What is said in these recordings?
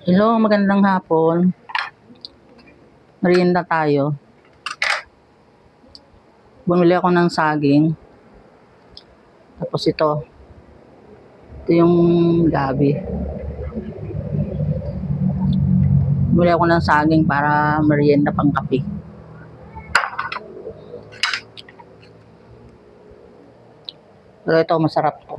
Hello, magandang hapon. Merienda tayo. Bumili ako ng saging. Tapos ito. Ito yung gabi. Bumili ako ng saging para merienda pang kape. Pero ito, masarap to.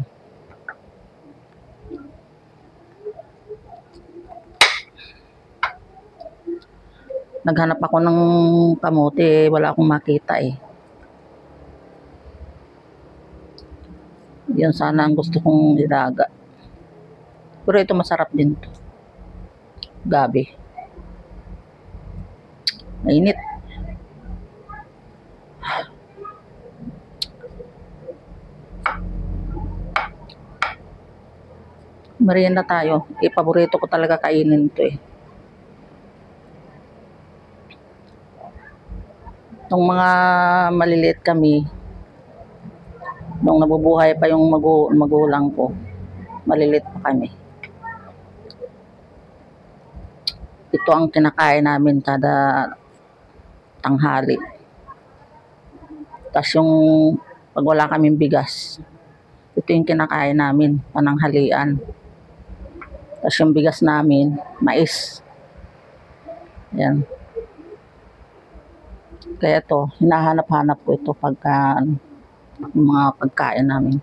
Naghanap ako ng kamote, wala akong makita eh. Yan sana ang gusto kong ilaga. Pero ito masarap din to. Gabi. Mainit. Merienda tayo. Paborito ko talaga kainin to eh. Nung mga maliliit kami, nung nabubuhay pa yung magulang ko, maliliit pa kami. Ito ang kinakain namin kada tanghali. Tapos yung pag wala kaming bigas, ito yung kinakain namin, pananghalian. Tapos yung bigas namin, mais. Yan. Kaya to, hinahanap-hanap ko ito pagka yung mga pagkain namin.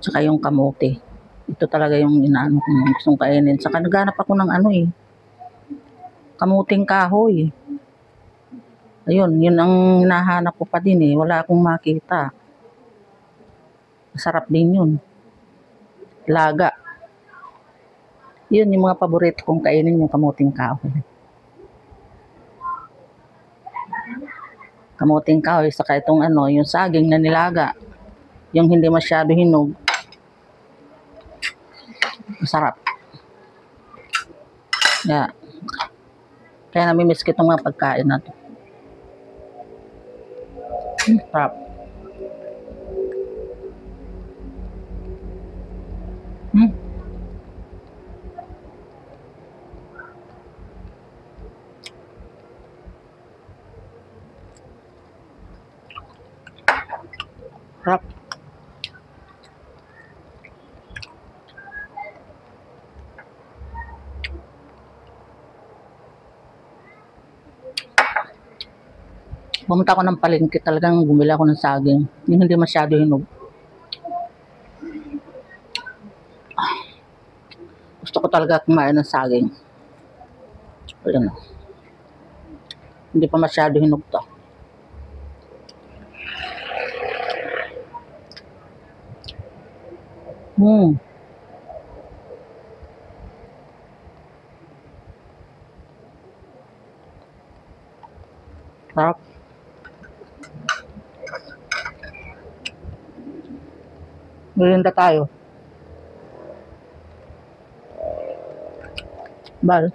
Tsaka yung kamote. Ito talaga yung inaano ko gustong kainin. Saka naghanap ako ng ano eh. Kamuting kahoy. Ayun, yun ang hinahanap ko pa din eh. Wala akong makita. Masarap din yun. Laga. Yun yung mga paborito kong kainin, yung kamuting kahoy. Kamuting kahoy, saka itong ano, yung saging na nilaga. Yung hindi masyado hinog. Masarap. Yeah. Kaya namimiss ko itong mga pagkain na to. Sarap. Sarap. Pumunta ako ng palengke, talagang bumili ako ng saging. Yung hindi masyado hinog. Gusto ko talaga kumain ng saging. Ayan o. Hindi pa masyado hinog to. Sarap. Merienda tayo. Bal.